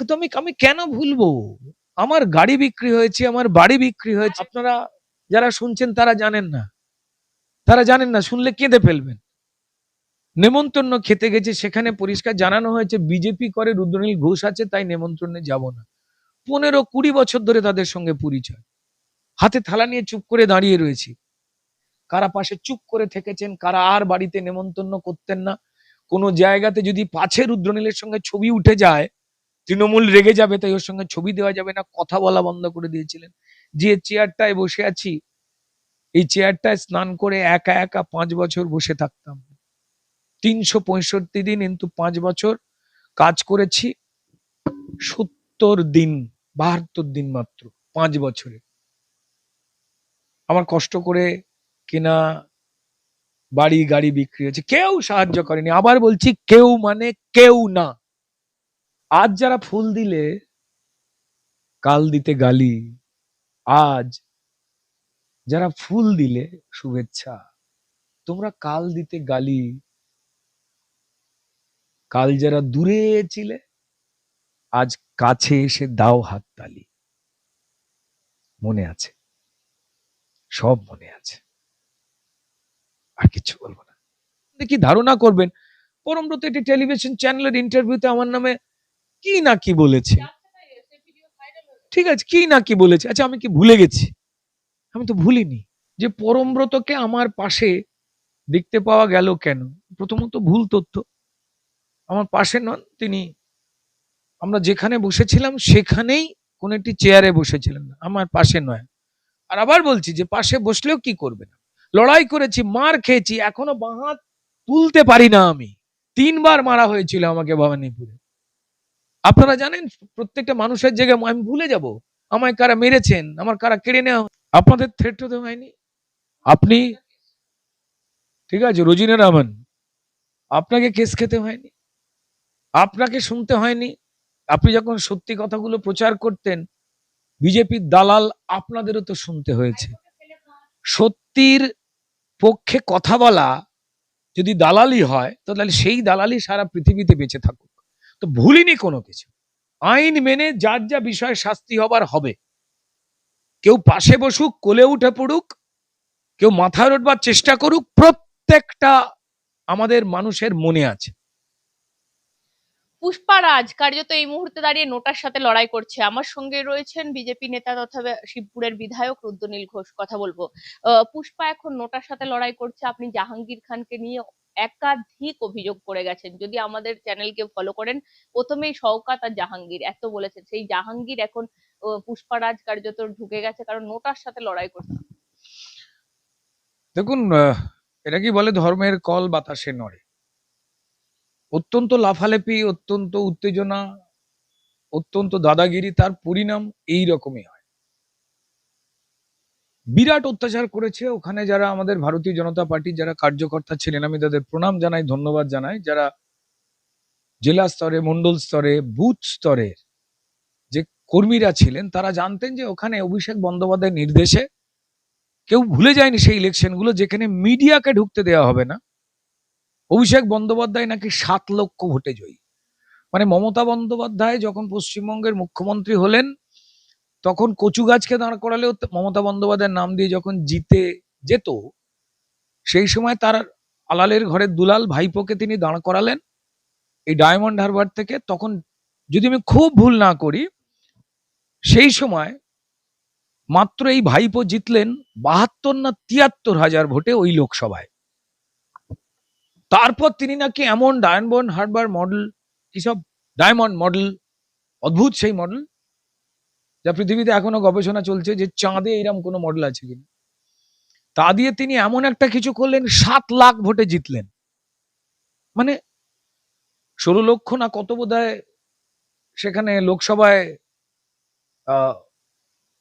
একদমই আমি কেন ভুলবো? আমার গাড়ি বিক্রি হয়েছে, আমার বাড়ি বিক্রি হয়েছে। আপনারা যারা শুনছেন তারা জানেন না, শুনলে কেঁদে ফেলবেন। নেমন্তন্ন খেতে গেছে, সেখানে পরিষ্কার জানানো হয়েছে বিজেপি করে, রুদ্রনীল ঘোষ আছে, তাই নেমন্ত্রণে যাব না। 15-20 বছর ধরে তাদের সঙ্গে পরিচয়, হাতে থালা নিয়ে চুপ করে দাঁড়িয়ে রয়েছি। কারা পাশে চুপ করে থেকেছেন, কারা আর বাড়িতে নেমন্তন্ন করতেন না। কোনো জায়গাতে যদি পাছে রুদ্রনীলের সঙ্গে ছবি উঠে যায়, তৃণমূল রেগে যাবে, তাই ওর সঙ্গে ছবি দেওয়া যাবে না, কথা বলা বন্ধ করে দিয়েছিলেন। যে চেয়ারটায় বসে আছি, এই চেয়ারটায় স্নান করে একা একা 5 বছর বসে থাকতাম। 365 দিন, কিন্তু 5 বছর কাজ করেছি 70 দিন, 72 দিন মাত্র 5 বছরে। আমার কষ্ট করে কেনা বাড়ি গাড়ি বিক্রি হয়েছে, কেউ সাহায্য করেনি। আবার বলছি, কেউ মানে কেউ না। আজ যারা ফুল দিলে কাল দিতে গালি, আজ যারা ফুল দিলে শুভেচ্ছা, তোমরা কাল দিতে গালি। কাল যারা দূরে ছিলে, আজ কাছে এসে দাও হাততালি। মনে আছে, সব মনে আছে, আর কিছু বলবো না। কি ধারণা করবেন, পরমব্রত একটি টেলিভিশন চ্যানেলের ইন্টারভিউতে আমার নামে কি না কি বলেছে। ঠিক আছে, কি না কি বলেছে, আচ্ছা আমি কি ভুলে গেছি? আমি তো ভুলিনি। যে পরমব্রতকে আমার পাশে দেখতে পাওয়া গেল কেন? প্রথমত ভুল তথ্য। আমার পাশে নন তিনি, আমরা যেখানে বসেছিলাম সেখানেই কোন একটি চেয়ারে বসেছিলেন, আমার পাশে নয়। আর আবার বলছি যে পাশে বসলেও কি করবে না, লড়াই করেছি, মার খেয়েছি, এখনো বাঁ হাত তুলতে পারি না আমি। 3 বার মারা হয়েছিল আমাকে ভবানীপুরে। আপনারা জানেন, প্রত্যেকটা মানুষের জায়গায় আমি ভুলে যাব আমায় কারা মেরেছেন, আমার কারা কেড়ে নেওয়া। আপনাদের থ্রেট তো হয়নি। আপনি ঠিক আছে, রোজিনা রহমান, আপনাকে কেস খেতে হয়নি, আপনাকে শুনতে হয়নি। আপনি যখন সত্যি কথাগুলো প্রচার করতেন, বিজেপির দালাল আপনাদেরও তো শুনতে হয়েছে। সত্যির পক্ষে কথা বলা যদি দালালি হয়, তাহলে সেই দালালি সারা পৃথিবীতে বেঁচে থাকুক। তো ভুলিনি কোনো কিছু। আইন মেনে যার যা বিষয়ে শাস্তি হবার হবে। কেউ পাশে বসুক, কোলে উঠে পড়ুক, কেউ মাথায় উঠবার চেষ্টা করুক, প্রত্যেকটা আমাদের মানুষের মনে আছে। পুষ্পা রাজ কার্যত এই মুহূর্তে দাঁড়িয়ে নোটার সাথে লড়াই করছে। আমার সঙ্গে রয়েছেন বিজেপি নেতা তথা শিবপুরের বিধায়ক রুদ্রনীল ঘোষ। কথা বলবো। পুষ্পা এখন নোটার সাথে লড়াই করছে। আপনি জাহাঙ্গীর খানকে নিয়ে একাধিক অভিযোগ করে গেছেন, যদি আমাদের চ্যানেলকে ফলো করেন। প্রথমেই শওকাত আর জাহাঙ্গীর এত বলেছেন, সেই জাহাঙ্গীর এখন পুষ্পা রাজ কার্যত ঢুকে গেছে, কারণ নোটার সাথে লড়াই করছে। দেখুন, এটা কি বলে, ধর্মের কল বাতাসে নড়ে। অত্যন্ত লাফালাফি, অত্যন্ত উত্তেজনা, অত্যন্ত দাদাগিরি, তার পরিণাম এই রকমই হয়। বিরাট অত্যাচার করেছে ওখানে যারা আমাদের ভারতীয় জনতা পার্টির যারা কার্যকর্তা ছিলেন, আমি তাদের প্রণাম জানাই, ধন্যবাদ জানাই। যারা জেলা স্তরে, মন্ডল স্তরে, বুথ স্তরের যে কর্মীরা ছিলেন, তারা জানতেন যে ওখানে অভিষেক বন্দ্যোপাধ্যায়ের নির্দেশে, কেউ ভুলে যায়নি সেই ইলেকশন গুলো যেখানে মিডিয়াকে ঢুকতে দেওয়া হবে না। অভিষেক বন্দ্যোপাধ্যায় নাকি 7 লক্ষ ভোটে জয়ী। মানে মমতা বন্দ্যোপাধ্যায় যখন পশ্চিমবঙ্গের মুখ্যমন্ত্রী হলেন, তখন কচু গাছকে দাঁড় করালেও মমতা বন্দ্যোপাধ্যায়ের নাম দিয়ে যখন জিতে যেত, সেই সময় তার আলালের ঘরের দুলাল ভাইপোকে তিনি দাঁড় করালেন এই ডায়মন্ড হারবার থেকে। তখন যদি আমি খুব ভুল না করি, সেই সময় মাত্র এই ভাইপো জিতলেন 72 না 73 হাজার ভোটে ওই লোকসভায়। তারপর তিনি নাকি এমন ডায়মন্ড হারবার মডেল, কিসব ডায়মন্ড মডেল, অদ্ভুত সেই মডেল, যা পৃথিবীতে এখনো গবেষণা চলছে যে চাঁদে এরকম কোনো মডেল আছে কিনা। তা দিয়ে তিনি এমন একটা কিছু করলেন, 7 লাখ ভোটে জিতলেন। মানে 16 লক্ষ না কত বোধহয় সেখানে লোকসভায়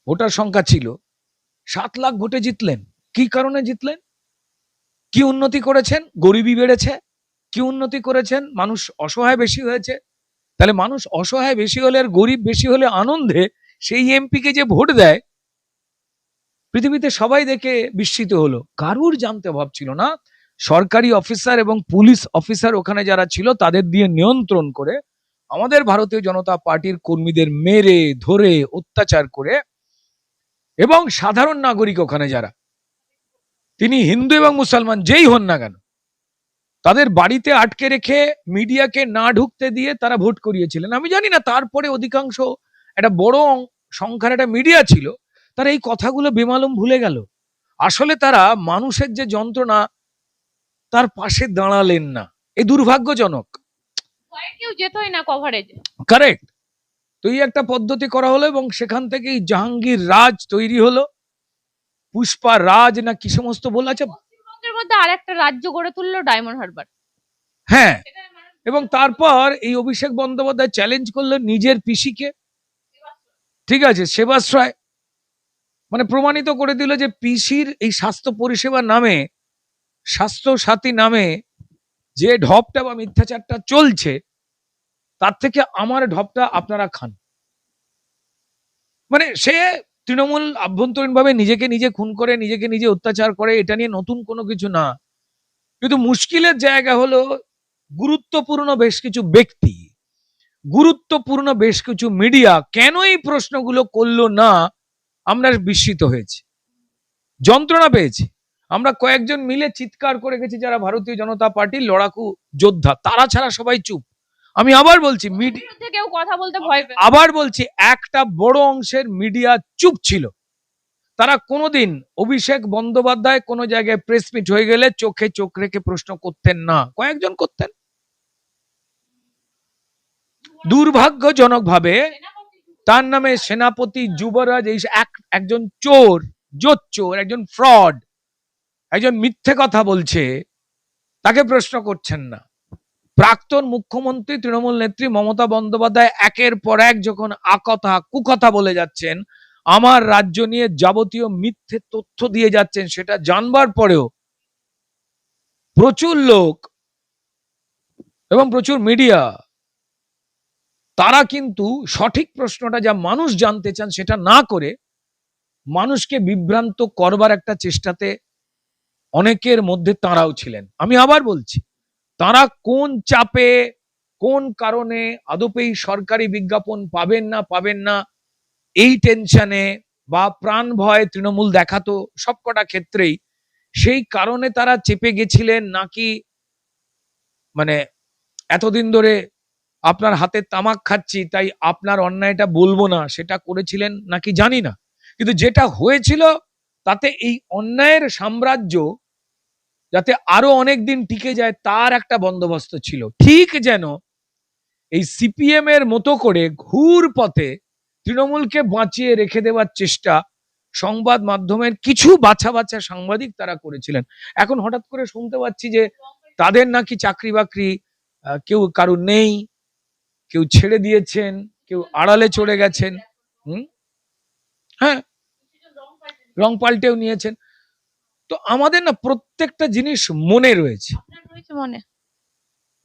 ভোটার সংখ্যা ছিল, 7 লাখ ভোটে জিতলেন। কি কারণে জিতলেন? কি উন্নতি করেছেন? গরিবী বেড়েছে। কি উন্নতি করেছেন? মানুষ অসহায় বেশি হয়েছে। তাহলে মানুষ অসহায় বেশি হলে আর গরিব বেশি হলে আনন্দে সেই এমপিকে যে ভোট দেয়, পৃথিবীতে সবাই দেখে বিস্মিত হলো। কারুর জানতে অভাব ছিল না। সরকারি অফিসার এবং পুলিশ অফিসার ওখানে যারা ছিল, তাদের দিয়ে নিয়ন্ত্রণ করে আমাদের ভারতীয় জনতা পার্টির কর্মীদের মেরে ধরে অত্যাচার করে, এবং সাধারণ নাগরিক ওখানে যারা, তিনি হিন্দু এবং মুসলমান যেই হন না কেন, তাদের বাড়িতে আটকে রেখে মিডিয়াকে না ঢুকতে দিয়ে তারা ভোট করিয়েছিলেন। আমি জানি না তারপরে অধিকাংশ একটা বড় সংখ্যার একটা মিডিয়া ছিল, তারা এই কথাগুলো বেমালুম ভুলে গেল। আসলে তারা মানুষের যে যন্ত্রণা তার পাশে দাঁড়ালেন না, এই দুর্ভাগ্যজনক। কেউ যেতই না কভারেজে। কারেক্ট। তো এই একটা পদ্ধতি করা হলো এবং সেখান থেকেই জাহাঙ্গীর রাজ তৈরি হলো, পুষ্পা রাজ না কি সমস্ত বলা আছে। পশ্চিমবঙ্গের মধ্যে আর একটা রাজ্য গড়ে তুললো ডায়মন্ড হারবার। হ্যাঁ, এবং তারপর এই অভিষেক বন্দ্যোপাধ্যায় চ্যালেঞ্জ করলো নিজের পিসিকে, ঠিক আছে, সেবাশ্রয়, মানে প্রমাণিত করে দিল যে পিসির এই স্বাস্থ্য পরিষেবা নামে, স্বাস্থ্য সাথী নামে যে ঢপটা বা মিথ্যাচারটা চলছে, তার থেকে আমার ঢপটা আপনারা খান। মানে সে তৃণমূল আভ্যন্তরীণ ভাবে নিজেকে নিজে খুন করে, নিজেকে নিজে অত্যাচার করে, এটা নিয়ে নতুন কোনো কিছু না। কিন্তু মুশকিলের জায়গা হলো গুরুত্বপূর্ণ বেশ কিছু ব্যক্তি, গুরুত্বপূর্ণ বেশ কিছু মিডিয়া কেন এই প্রশ্নগুলো করলো না, আমরা বিস্মিত হয়েছি, যন্ত্রণা পেয়েছি। আমরা কয়েকজন মিলে চিৎকার করে গেছি যারা ভারতীয় জনতা পার্টির লড়াকু যোদ্ধা, তারা ছাড়া সবাই চুপ। আমি আবার বলছি, কেউ কথা বলতে ভয় পেয়ে, আবার বলছি, একটা বড় অংশের মিডিয়া চুপ ছিল। তারা কোনোদিন অভিষেক বন্দ্যোপাধ্যায় কোনো জায়গায় প্রেস মিট হয়ে গেলে চোখে চোখ রেখে প্রশ্ন করতেন না, কয়েকজন করতেন। দুর্ভাগ্যজনক ভাবে তার নামে সেনাপতি, যুবরাজ, এই একজন চোর, জোচ্চোর, একজন ফ্রড, একজন মিথ্যে কথা বলছে, তাকে প্রশ্ন করছেন না। প্রাক্তন মুখ্যমন্ত্রী তৃণমূল নেত্রী মমতা বন্দ্যোপাধ্যায় একের পর এক যখন আকথা কুকথা বলে যাচ্ছেন, আমার রাজ্য নিয়ে যাবতীয় মিথ্যে তথ্য দিয়ে যাচ্ছেন, সেটা জানবার পরেও প্রচুর লোক এবং প্রচুর মিডিয়া, তারা কিন্তু সঠিক প্রশ্নটা যা মানুষ জানতে চান সেটা না করে মানুষকে বিভ্রান্ত করবার একটা চেষ্টাতে অনেকের মধ্যে তারাও ছিলেন। আমি আবার বলছি, তারা কোন চাপে, কোন কারণে আদপেই সরকারি বিজ্ঞাপন পাবেন না এই টেনশনে বা প্রাণ ভয় তৃণমূল দেখাতো সবকটা ক্ষেত্রেই, সেই কারণে তারা চেপে গেছিলেন, নাকি মানে এতদিন ধরে আপনার হাতে তামাক খাচ্ছি তাই আপনার অন্যায়টা বলবো না সেটা করেছিলেন নাকি জানি না, কিন্তু যেটা হয়েছিল তাতে এই অন্যায়ের সাম্রাজ্য যাতে আরো অনেক দিন টিকে যায় তার একটা বন্দোবস্ত ছিল। ঠিক যেন এই সিপিএম এর মতো করে ঘুর পথে তৃণমূলকে বাঁচিয়ে রেখে দেওয়ার চেষ্টা সংবাদ মাধ্যমের কিছু বাছা বাছা সাংবাদিক তারা করেছিলেন। এখন হঠাৎ করে শুনতে পাচ্ছি যে তাদের নাকি চাকরি বাকরি কেউ কারুর নেই, কেউ ছেড়ে দিয়েছেন, কেউ আড়ালে চলে গেছেন। হ্যাঁ, রং পাল্টেও নিয়েছেন। তো আমাদের না প্রত্যেকটা জিনিস মনে রয়েছে, মনে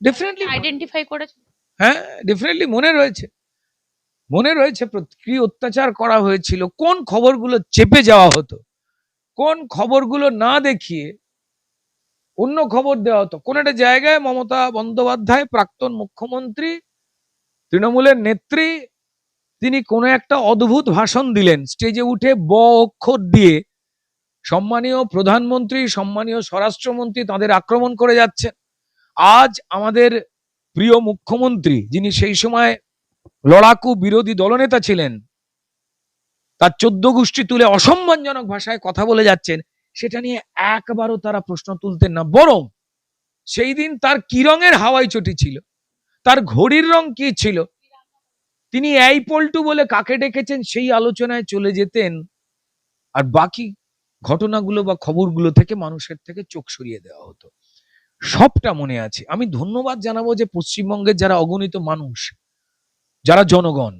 ডেফিনেটলি আইডেন্টিফাই করেছে। হ্যাঁ, ডেফিনেটলি মনে রয়েছে, মনে রয়েছে কি অত্যাচার করা হয়েছিল, কোন খবরগুলো চেপে যাওয়া হতো, কোন খবরগুলো না দেখিয়ে অন্য খবর দেওয়া হতো। কোন একটা জায়গায় মমতা বন্দ্যোপাধ্যায়, প্রাক্তন মুখ্যমন্ত্রী, তৃণমূলের নেত্রী, তিনি কোনো একটা অদ্ভুত ভাষণ দিলেন, স্টেজে উঠে ব অক্ষর দিয়ে সম্মানীয় প্রধানমন্ত্রী, সম্মানীয় স্বরাষ্ট্রমন্ত্রী তাদের আক্রমণ করে যাচ্ছেন। আজ আমাদের প্রিয় মুখ্যমন্ত্রী, যিনি সেই সময় লড়াকু বিরোধী দলনেতা ছিলেন, তার 14 গোষ্ঠী তুলে অসম্মানজনক ভাষায় কথা বলে যাচ্ছেন, সেটা নিয়ে একবারও তারা প্রশ্ন তুলতেন না। বরং সেই দিন তার কি রঙের হাওয়াই চটি ছিল, তার ঘড়ির রং কি ছিল, তিনি এই পল্টু বলে কাকে ডেকেছেন সেই আলোচনায় চলে যেতেন, আর বাকি ঘটনাগুলো বা খবরগুলো থেকে মানুষের থেকে চোখ সরিয়ে দেওয়া হতো। সবটা মনে আছে। আমি ধন্যবাদ জানাবো যে পশ্চিমবঙ্গের যারা অগণিত মানুষ, যারা জনগণ,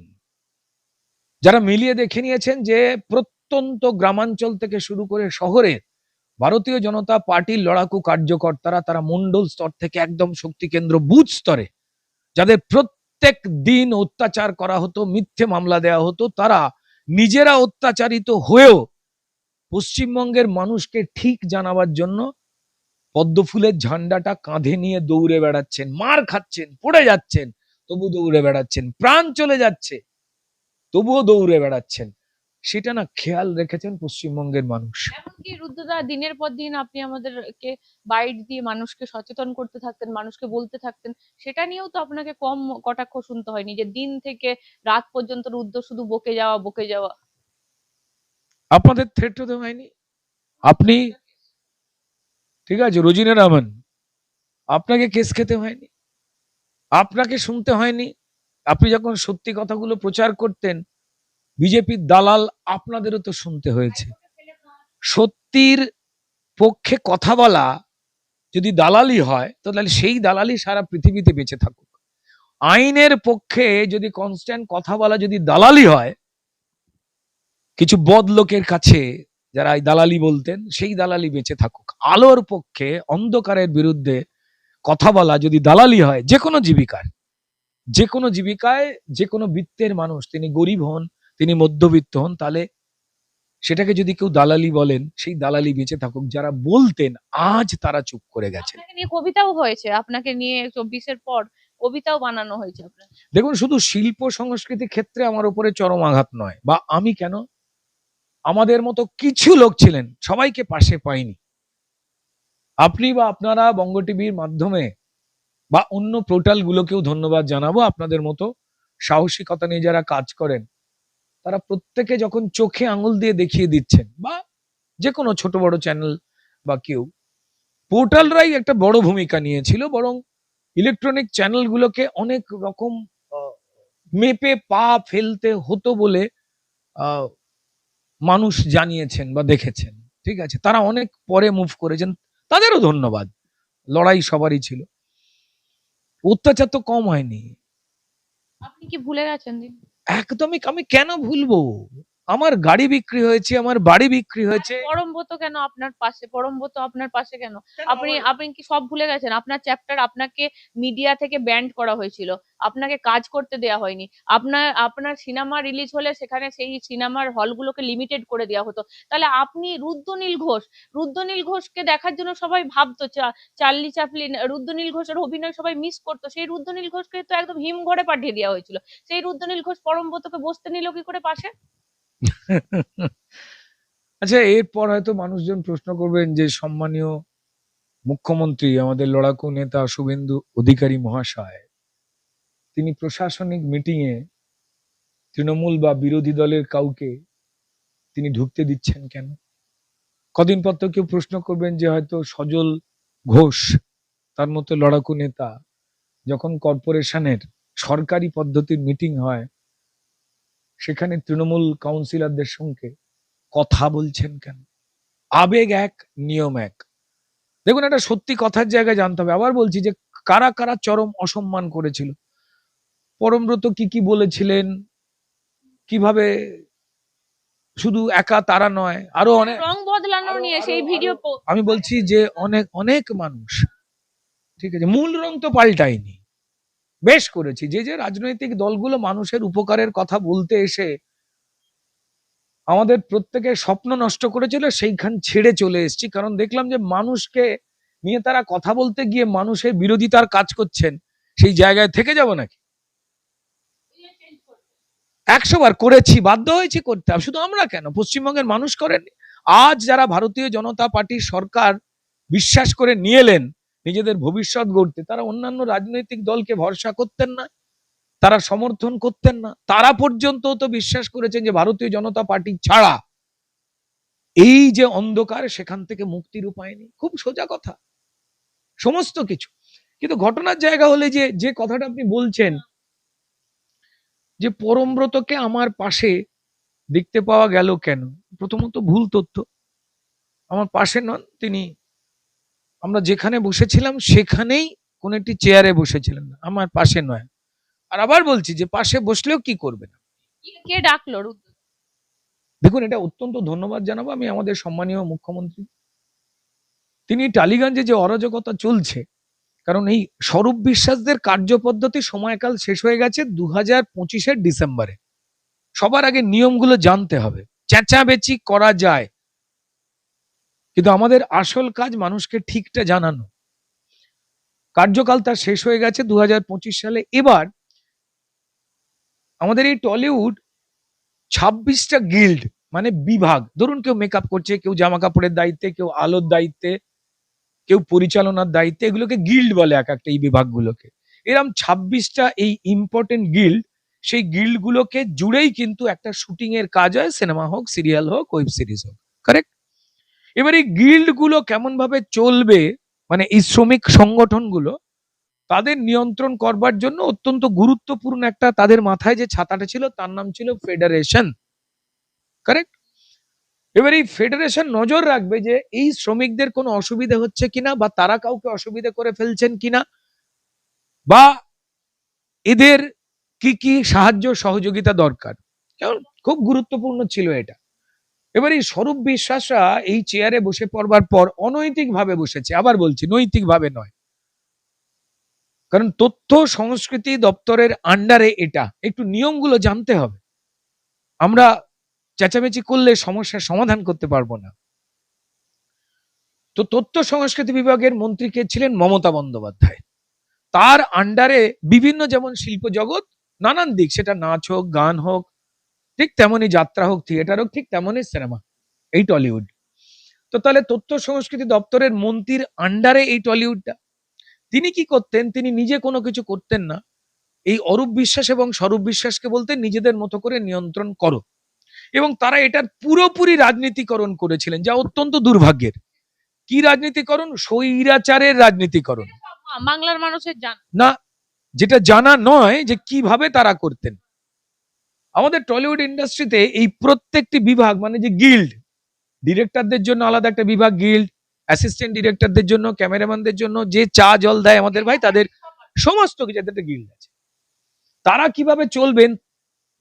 যারা মিলিয়ে দেখে নিয়েছেন যে প্রত্যন্ত গ্রামাঞ্চল থেকে শুরু করে শহরে ভারতীয় জনতা পার্টির লড়াকু কার্যকর্তারা, তারা মন্ডল স্তর থেকে একদম শক্তি কেন্দ্র বুথ স্তরে যাদের প্রত্যেক দিন অত্যাচার করা হতো, মিথ্যে মামলা দেওয়া হতো, তারা নিজেরা অত্যাচারিত হয়েও পশ্চিমবঙ্গের মানুষকে ঠিক জানাবার জন্য পদ্মফুলের ঝান্ডাটা কাঁধে নিয়ে দৌড়ে বেড়াচ্ছেন, মার খাচ্ছেন, পড়ে যাচ্ছেন, তবু দৌড়ে বেড়াচ্ছেন, প্রাণ চলে যাচ্ছে তবুও দৌড়ে বেড়াচ্ছেন, সেটা না খেয়াল রেখেছেন পশ্চিমবঙ্গের মানুষ। এমনকি রুদ্রদা দিনের পর দিন আপনি আমাদেরকে বাইট দিয়ে মানুষকে সচেতন করতে থাকতেন, মানুষকে বলতে থাকতেন, সেটা নিয়েও তো আপনাকে কম কটাক্ষ শুনতে হয়নি যে দিন থেকে রাত পর্যন্ত রুদ্র শুধু বকে যাওয়া বকে যাওয়া। আপনাদের থ্রেট তো হয়নি, আপনি ঠিক আছে রোজিনা রহমান, আপনাকে কেস খেতে হয়নি, আপনাকে শুনতে হয়নি। আপনি যখন সত্যি কথাগুলো প্রচার করতেন, বিজেপির দালাল আপনাদেরও তো শুনতে হয়েছে। সত্যির পক্ষে কথা বলা যদি দালালি হয়, তাহলে সেই দালালি সারা পৃথিবীতে বেঁচে থাকুক। আইনের পক্ষে যদি কনস্ট্যান্ট কথা বলা যদি দালালি হয়, কিছু বদ লোকের কাছে যারা এই দালালি বলতেন, সেই দালালি বেঁচে থাকুক। আলোর পক্ষে অন্ধকারের বিরুদ্ধে কথা বলা যদি দালালি হয়, যে কোনো জীবিকায় যে কোনো বৃত্তের মানুষ, তিনি গরিব হন, তিনি মধ্যবিত্ত হন, তাহলে সেটাকে যদি কেউ দালালি বলেন, সেই দালালি বেঁচে থাকুক। যারা বলতেন আজ তারা চুপ করে গেছেন। আপনাকে নিয়ে কবিতাও হয়েছে, আপনাকে নিয়ে 24-এর পর কবিতাও বানানো হয়েছে আপনার। দেখুন, শুধু শিল্প সংস্কৃতি ক্ষেত্রে আমার উপরে চরম আঘাত নয়, বা আমি কেন, আমাদের মতো কিছু লোক ছিলেন, সবাইকে পাশে পাইনি। আপনি বা আপনারা বঙ্গ টিভির মাধ্যমে বা অন্য পোর্টাল গুলোকেও ধন্যবাদ জানাবো। আপনাদের মতো সাহসিকতা নিয়ে যারা কাজ করেন, তারা প্রত্যেকে যখন চোখে আঙুল দিয়ে দেখিয়ে দিচ্ছেন, বা যে কোনো ছোট বড় চ্যানেল বা কেউ, পোর্টালরাই একটা বড় ভূমিকা নিয়েছিল, বরং ইলেকট্রনিক চ্যানেলগুলোকে অনেক রকম মেপে পা ফেলতে হতো বলে মানুষ জানিয়েছেন বা দেখেছেন। ঠিক আছে, তারা অনেক পরে মুভ করেছেন, তাদেরও ধন্যবাদ। লড়াই সবারই ছিল, অত্যাচার তো কম হয়নি। আপনি কি ভুলে গেছেন দিন? একদমই, আমি কেন ভুলবো? আমার গাড়ি বিক্রি হয়েছে, আমার বাড়ি বিক্রি হয়েছে। পরমব্রত কেন আপনার পাশে, পরমব্রত আপনার পাশে কেন? আপনি আপনি কি সব ভুলে গেছেন? আপনার চ্যাপ্টার আপনাকে মিডিয়া থেকে ব্যান্ড করা হয়েছিল, আপনাকে কাজ করতে দেয়া হয়নি। আপনার সিনেমা রিলিজ হলে সেখানে সেই সিনেমার হলগুলোকে লিমিটেড করে দেওয়া হতো। তাহলে আপনি রুদ্রনীল ঘোষকে দেখার জন্য সবাই ভাবতো, চার্লি চ্যাপলিন, রুদ্রনীল ঘোষের অভিনয় সবাই মিস করতো। সেই রুদ্রনীল ঘোষকে তো একদম হিমঘরে পাঠিয়ে দেওয়া হয়েছিল। সেই রুদ্রনীল ঘোষ পরমব্রতকে বসতে নিল কি করে পাশে? আচ্ছা, এরপর হয়তো মানুষজন প্রশ্ন করবেন যে সম্মানীয় মুখ্যমন্ত্রী, আমাদের লড়াকু নেতা শুভেন্দু অধিকারী মহাশয়, তিনি প্রশাসনিক মিটিং এ তৃণমূল বা বিরোধী দলের কাউকে তিনি ঢুকতে দিচ্ছেন কেন? কদিন পর তো কেউ প্রশ্ন করবেন যে হয়তো সজল ঘোষ, তার মতো লড়াকু নেতা, যখন কর্পোরেশনের সরকারি পদ্ধতির মিটিং হয়, সেখানে তৃণমূল কাউন্সিলরদের সঙ্গে কথা বলছেন কেন? আবেগ এক, নিয়ম এক। দেখুন, একটা সত্যি কথার জায়গায় জানতে হবে। আবার বলছি যে কারা কারা চরম অসম্মান করেছিল, পরমব্রত কি কি বলেছিলেন, কিভাবে, শুধু একা তারা নয়, আরো অনেক, রং বদলানো নিয়ে সেই ভিডিও। আমি বলছি যে অনেক অনেক মানুষ, ঠিক আছে, মূল রং তো পাল্টায়নি। বেশ করেছি, যে যে রাজনৈতিক দলগুলো মানুষের উপকারের কথা বলতে এসে আমাদের প্রত্যেকের স্বপ্ন নষ্ট করেছিল, সেইখান ছেড়ে চলে এসেছি। কারণ দেখলাম যে মানুষকে নিয়ে তারা কথা বলতে গিয়ে মানুষের বিরোধিতার কাজ করছেন, সেই জায়গায় থেকে যাব নাকি? 100 বার করেছি, বাধ্য হয়েছি করতে। শুধু আমরা কেন, পশ্চিমবঙ্গের মানুষ করেনি? আজ যারা ভারতীয় জনতা পার্টির সরকার বিশ্বাস করে নিয়ে এলেন নিজেদের ভবিষ্যৎ গড়তে, তারা অন্যান্য রাজনৈতিক দলকে ভরসা করতেন না, তারা সমর্থন করতেন না, তারা পর্যন্ত তো বিশ্বাস করেছেন যে ভারতীয় জনতা পার্টি ছাড়া এই যে অন্ধকার, সেখান থেকে মুক্তির উপায় নেই। খুব সোজা কথা, সমস্ত কিছু। কিন্তু ঘটনার জায়গা হলে যে যে কথাটা আপনি বলছেন, যে পরমব্রতকে আমার পাশে দেখতে পাওয়া গেল কেন, প্রথমত ভুল তথ্য। আমার পাশে নন তিনি, আমরা যেখানে বসেছিলাম সেখানেই কোন একটি চেয়ারে বসেছিলেন, আমার পাশে নয়। আর আবার বলছি যে পাশে বসলেও কি করবেন? কে ডাকলো রুদ্র? দেখুন, এটা অত্যন্ত ধন্যবাদ জানাবো আমি আমাদের সম্মানীয় মুখ্যমন্ত্রী। তিনি টালিগঞ্জে যে অরাজকতা চলছে, কারণ এই স্বরূপ বিশ্বাসদের কার্যপদ্ধতি সময়কাল শেষ হয়ে গেছে 2025-এর ডিসেম্বরে। সবার আগে নিয়মগুলো জানতে হবে। চেঁচাবেচি করা যায়, কিন্তু আমাদের আসল কাজ মানুষকে ঠিকটা জানানো। কার্যকাল তার শেষ হয়ে গেছে 2025 সালে। এবার আমাদের এই টলিউড 26টা গিল্ড, মানে বিভাগ, ধরুন কেউ মেকআপ করছে, কেউ জামা কাপড়ের দায়িত্বে, কেউ আলোর দায়িত্বে, কেউ পরিচালনার দায়িত্বে, এগুলোকে গিল্ড বলে এক একটা এই বিভাগগুলোকে। এরম 26টা এই ইম্পর্টেন্ট গিল্ড, সেই গিল্ড গুলোকে জুড়েই কিন্তু একটা শুটিং এর কাজ হয়, সিনেমা হোক, সিরিয়াল হোক, ওয়েব সিরিজ হোক, কারেক্ট? এবার এই গিল্ড গুলো কেমন ভাবে চলবে, মানে এই শ্রমিক সংগঠনগুলো, তাদের নিয়ন্ত্রণ করবার জন্য অত্যন্ত গুরুত্বপূর্ণ একটা তাদের মাথায় যে ছাতাটা ছিল তার নাম ছিল ফেডারেশন, কারেক্ট? এবার এই ফেডারেশন নজর রাখবে যে এই শ্রমিকদের কোনো অসুবিধা হচ্ছে কিনা, বা তারা কাউকে অসুবিধা করে ফেলছেন কিনা, বা এদের কি কি সাহায্য সহযোগিতা দরকার। কারণ খুব গুরুত্বপূর্ণ ছিল এটা। এবার এই স্বরূপ বিশ্বাসরা এই চেয়ারে বসে পড়বার পর অনৈতিক ভাবে বসেছে, আবার বলছি নৈতিক ভাবে নয়, কারণ তথ্য সংস্কৃতি দপ্তরের আন্ডারে এটা, একটু নিয়মগুলো জানতে হবে। আমরা চেঁচামেচি করলে সমস্যার সমাধান করতে পারবো না। তো তথ্য সংস্কৃতি বিভাগের মন্ত্রী কে ছিলেন? মমতা বন্দ্যোপাধ্যায়। তার আন্ডারে বিভিন্ন, যেমন শিল্প জগৎ, নানান দিক, সেটা নাচ হোক, গান হোক, ঠিক তেমনই যাত্রা হোক, থিয়েটার হোক, ঠিক তেমনই সিনেমা, এই টলিউড। তো তাহলে তথ্য সংস্কৃতি দপ্তরের মন্ত্রীর আন্ডারে এই টলিউডটা। তিনি কি করতেন? তিনি নিজে কোনো কিছু করতেন না, এই অরূপ বিশ্বাস এবং স্বরূপ বিশ্বাসকে বলতেন নিজেদের মতো করে নিয়ন্ত্রণ করো, এবং তারা এটার পুরোপুরি রাজনীতিকরণ করেছিলেন, যা অত্যন্ত দুর্ভাগ্যের। কি রাজনীতিকরণ? স্বৈরাচারের রাজনীতিকরণ। বাংলার মানুষের জান না, যেটা জানা নয় যে কিভাবে তারা করতেন। আমাদের টলিউড ইন্ডাস্ট্রিতে এই প্রত্যেকটি বিভাগ, মানে যে গিল্ড, ডিরেক্টরদের জন্য আলাদা একটা বিভাগ গিল্ড, অ্যাসিস্ট্যান্ট ডিরেক্টরদের জন্য, ক্যামেরাম্যানদের জন্য, যে চা জল দেয় আমাদের ভাই, তাদের সমস্ত কিছু একটা গিল্ড আছে। তারা কিভাবে চলবেন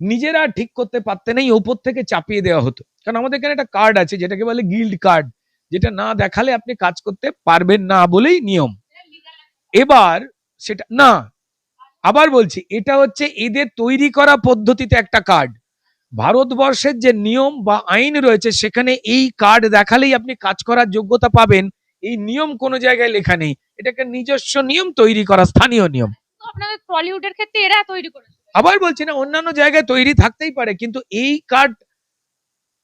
নিজেরা ঠিক করতে পারতেন, এই ওপর থেকে চাপিয়ে দেওয়া হতো। কারণ আমাদের এখানে একটা কার্ড আছে যেটাকে বলে গিল্ড কার্ড, যেটা না দেখালে আপনি কাজ করতে পারবেন না বলেই নিয়ম। এবার সেটা না, আবার বলছি, এটা হচ্ছে এদের তৈরি করা পদ্ধতিতে একটা কার্ড। ভারতবর্ষের যে নিয়ম বা আইন রয়েছে সেখানে এই কার্ড দেখালেই আপনি কাজ করার যোগ্যতা পাবেন, এই নিয়ম কোনো জায়গায় লেখা নেই। এটা একটা নিজস্ব নিয়ম, তৈরি করা স্থানীয় নিয়ম। তো আপনাদের টলিউডের ক্ষেত্রে এরা তৈরি করেছে। আবার বলছি না, অন্যান্য জায়গায় তৈরি থাকতেই পারে, কিন্তু এই কার্ড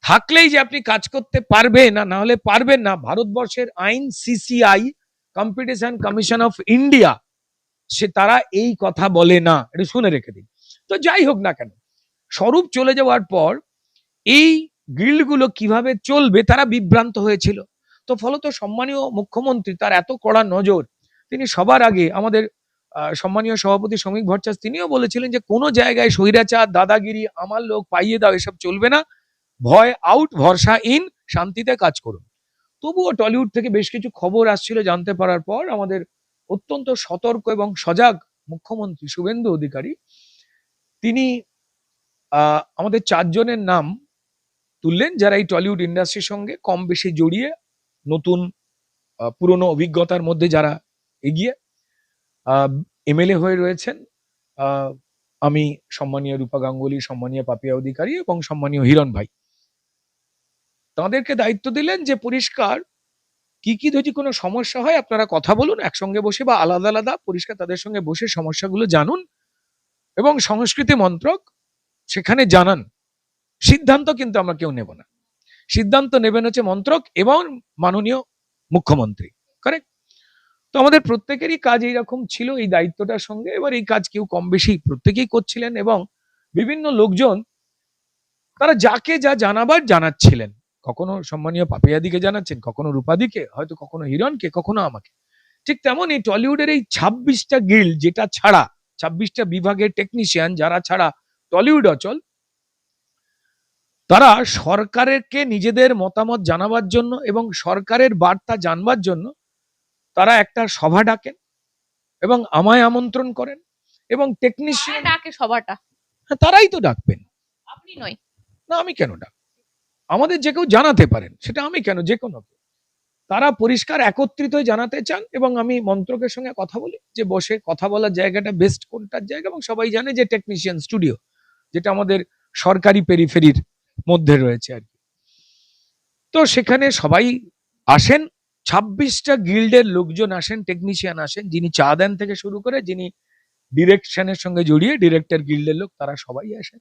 থাকলেই যে আপনি কাজ করতে পারবেন, না হলে পারবেন না, ভারতবর্ষের আইন, CCI, competition commission of India, সে তারা এই কথা বলে না, এটা শুনে রেখে দিন। তো যাই হোক না কেন, স্বরূপ চলে যাওয়ার পর এই গিল্ডগুলো কিভাবে চলবে তারা বিভ্রান্ত হয়েছিল। তো ফলত সম্মানীয় মুখ্যমন্ত্রী, তার এত কড়া নজর, তিনি সবার আগে আমাদের সম্মানীয় সভাপতি শ্রমিক ভট্টাচার্য, তিনিও বলেছিলেন যে কোনো জায়গায় স্বৈরাচার, দাদাগিরি, আমার লোক পাইয়ে দাও, এসব চলবে না, ভয় আউট, ভরসা ইন, শান্তিতে কাজ করুন। তবুও টলিউড থেকে বেশ কিছু খবর আসছিল, জানতে পারার পর আমাদের অত্যন্ত সতর্ক এবং সজাগ মুখ্যমন্ত্রী শুভেন্দু অধিকারী, তিনি আমাদের 4 জনের নাম তুললেন যারা এই টলিউড ইন্ডাস্ট্রির সঙ্গে কম বেশি জড়িয়ে, নতুন পুরনো অভিজ্ঞতার মধ্যে যারা এগিয়ে, এমএলএ হয়ে রয়েছেন। আমি সম্মানীয় রূপা গাঙ্গুলি, সম্মানীয় পাপিয়া অধিকারী এবং সম্মানীয় হিরণ ভাই, তাদেরকে দায়িত্ব দিলেন যে পরিষ্কার কি কি যদি কোনো সমস্যা হয় আপনারা কথা বলুন একসঙ্গে বসে, বা আলাদা আলাদা, পরিষ্কার তাদের সঙ্গে বসে সমস্যাগুলো জানুন, এবং সংস্কৃতি মন্ত্রক সেখানে জানান। সিদ্ধান্ত কিন্তু আমরা কেউ নেব না, সিদ্ধান্ত নেবেন হচ্ছে মন্ত্রক এবং মাননীয় মুখ্যমন্ত্রী, কারেক্ট? তো আমাদের প্রত্যেকেরই কাজ এইরকম ছিল এই দায়িত্বটার সঙ্গে। এবার এই কাজ কেউ কম বেশি প্রত্যেকেই করছিলেন, এবং বিভিন্ন লোকজন তারা যাকে যা জানাবার জানাচ্ছিলেন, কখনো সম্মানীয় পাপিয়াদিকে জানাচ্ছেন, কখনো রূপাদিকে, হয়তো কখনো হিরণকে, কখনো আমাকে। ঠিক তেমনই টলিউডের এই 26টা গিল্ড, যেটা ছাড়া 26টা বিভাগের টেকনিশিয়ান যারা ছাড়া টলিউড অচল, তারা সরকারকে নিজেদের মতামত জানাবার জন্য এবং সরকারের বার্তা জানবার জন্য তারা একটা সভা ডাকেন এবং আমায় আমন্ত্রণ করেন, এবং টেকনিশিয়ান ডাকে সবাটা, তারাই তো ডাকবেন, আপনি নয়। না আমি কেন ডাক, আমাদের যে কেউ জানাতে পারেন, সেটা আমি কেন, যে কোনো কেউ। তারা পরিষ্কার একত্রিত হয়ে জানাতে চান, এবং আমি মন্ত্রকের সঙ্গে কথা বলি যে বসে কথা বলার জায়গাটা বেস্ট কোনটার জায়গা, এবং সবাই জানে যে টেকনিশিয়ান স্টুডিও, যেটা আমাদের সরকারি পেরিফেরির মধ্যে রয়েছে আর কি। তো সেখানে সবাই আসেন, 26টা গিল্ডের লোকজন আসেন, টেকনিশিয়ান আসেন, যিনি চা দেন থেকে শুরু করে, যিনি ডিরেকশনের সঙ্গে জড়িয়ে, ডিরেক্টর গিল্ডের লোক, তারা সবাই আসে।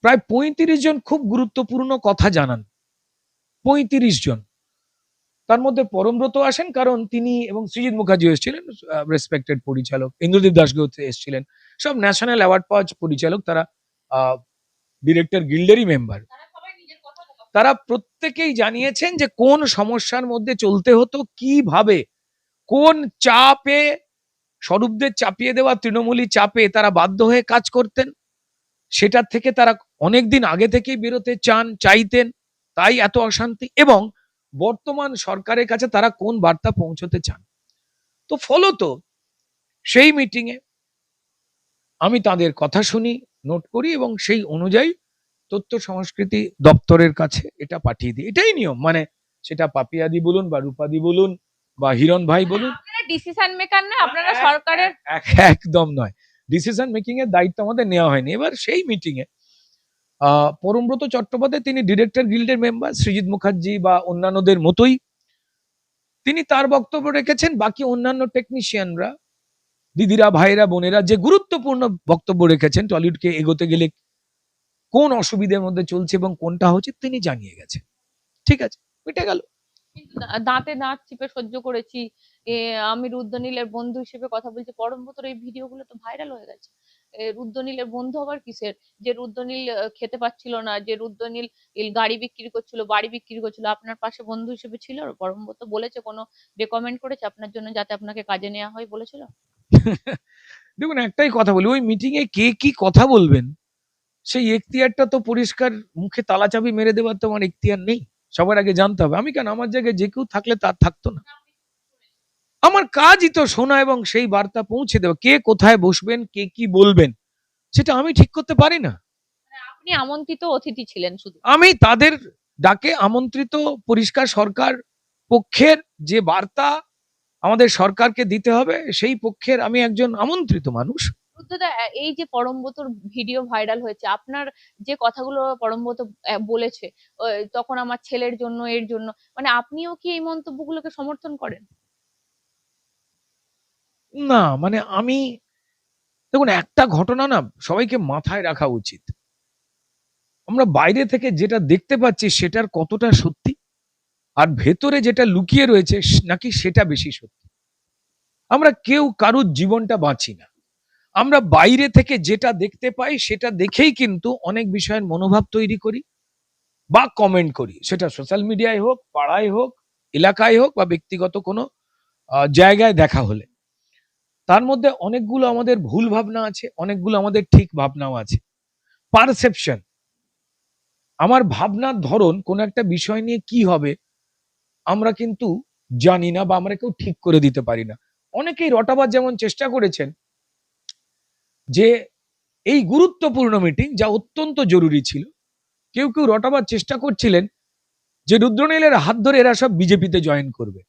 প্রায় 35 জন খুব গুরুত্বপূর্ণ কথা জানান, 35 জন। তার মধ্যে পরমব্রত আসেন, কারণ তিনি এবং সৃজিত মুখার্জি এসেছিলেন, রেসপেক্টেড পরিচালক, ইন্দ্রদীপ দাশগুপ্ত এসেছিলেন, সব ন্যাশনাল অ্যাওয়ার্ড পাওয়া পরিচালক, তারা ডিরেক্টর গিল্ডেরই মেম্বার। তারা প্রত্যেকেই জানিয়েছেন যে কোন সমস্যার মধ্যে চলতে হতো, কিভাবে, কোন চাপে, স্বরূপদের চাপিয়ে দেওয়া তৃণমূলী চাপে তারা বাধ্য হয়ে কাজ করতেন, সেটার থেকে তারা অনেকদিন আগে থেকেই বেরোতে চাইতেন, তাই এত অশান্তি, এবং বর্তমান সরকারের কাছে তারা কোন বার্তা পৌঁছতে চান। তো ফলত সেই মিটিং এ আমি তাদের কথা শুনি, নোট করি, এবং সেই অনুযায়ী তথ্য সংস্কৃতি দপ্তরের কাছে এটা পাঠিয়ে দিই। এটাই নিয়ম, মানে সেটা পাপিয়াদি বলুন বা রূপাদি বলুন বা হিরণ ভাই বলুন, আপনারা ডিসিশন মেকার না, আপনারা সরকারের একদম নয়, ডিসিশন মেকিং এর দায়িত্ব আমাদের নেওয়া হয়নি। এবার সেই মিটিং এ পরমব্রত চট্টোপাধ্যায়, তিনি ডিরেক্টর গিল্ডের মেম্বার, সৃজিত মুখার্জি বা অন্যান্যদের মতোই তিনি তার বক্তব্য রেখেছেন। বাকি অন্যান্য টেকনিশিয়ানরা, দিদিরা, ভাইরা, বোনেরা যে গুরুত্বপূর্ণ বক্তব্য রেখেছেন, টলিউডকে এগোতে গেলে কোন অসুবিধার মধ্যে চলছে এবং কোনটা হচ্ছে, তিনি জানিয়ে গেছেন। ঠিক আছে, মিটে গেল। কিন্তু দাঁতে দাঁত চিপে সহ্য করেছি। আমি রুদ্রনীলের বন্ধু হিসেবে কথা বলছি, পরমব্রতর এই ভিডিওগুলো তো ভাইরাল হয়ে গেছে। রুদ্রনীলের বন্ধু আবার কিসের? যে রুদ্রনীল খেতে পাচ্ছিল না, যে রুদ্রনীল গাড়ি বিক্রি করছিল, বাড়ি বিক্রি করছিল, আপনার পাশে বন্ধু হিসেবে ছিল? পরমব্রত বলেছে, কোনো রেকমেন্ড করেছে আপনার জন্য যাতে আপনাকে কাজে নেওয়া হয়, বলেছিল? দেখুন, একটাই কথা বলি, ওই মিটিং এ কে কি কথা বলবেন সেই এখতিয়ারটা তো পরিষ্কার, মুখে তালা চাবি মেরে দেওয়ার তো আমার এখতিয়ার নেই। সবার আগে জানতে হবে। আমি কেন, আমার জায়গায় যে কেউ থাকলে তার থাকতো না? আমার কাজই তো শোনা এবং সেই বার্তা পৌঁছে দেওয়া। কে কোথায় বসবেন, কে কি বলবেন, সেটা আমি ঠিক করতে পারি না। আপনি আমন্ত্রিত অতিথি ছিলেন শুধু। আমি তাদের ডাকে আমন্ত্রিত, পরিষ্কার সরকার পক্ষের যে বার্তা আমাদের সরকারকে দিতে হবে, সেই পক্ষের আমি একজন আমন্ত্রিত মানুষ। রুদ্রদা, এই যে পরমব্রতর ভিডিও ভাইরাল হয়েছে, আপনার যে কথাগুলো পরমব্রত বলেছে, তখন আমার ছেলের জন্য, এর জন্য, মানে আপনিও কি এই মন্তব্যগুলোকে সমর্থন করেন? না, মানে আমি, দেখুন, একটা ঘটনা না সবাইকে মাথায় রাখা উচিত। আমরা বাইরে থেকে যেটা দেখতে পাচ্ছি সেটার কতটা সত্যি, আর ভেতরে যেটা লুকিয়ে রয়েছে নাকি সেটা বেশি সত্যি। আমরা কেউ কারুর জীবনটা বাঁচি না। আমরা বাইরে থেকে যেটা দেখতে পাই সেটা দেখেই কিন্তু অনেক বিষয়ের মনোভাব তৈরি করি বা কমেন্ট করি, সেটা সোশ্যাল মিডিয়ায় হোক, পাড়ায় হোক, এলাকায় হোক, বা ব্যক্তিগত কোনো জায়গায় দেখা হলে। তার মধ্যে অনেকগুলো আমাদের ভুল ভাবনা আছে, অনেকগুলো আমাদের ঠিক ভাবনাও আছে। পারসেপশন, আমার ভাবনার ধরন কোন একটা বিষয় নিয়ে কি হবে আমরা কিন্তু জানি না, বা আমরা কেউ ঠিক করে দিতে পারি না। অনেকেই রটাবার যেমন চেষ্টা করেছেন যে এই গুরুত্বপূর্ণ মিটিং, যা অত্যন্ত জরুরি ছিল, কেউ কেউ রটাবার চেষ্টা করছিলেন যে রুদ্রনীলের হাত ধরে এরা সব বিজেপিতে জয়েন করবে।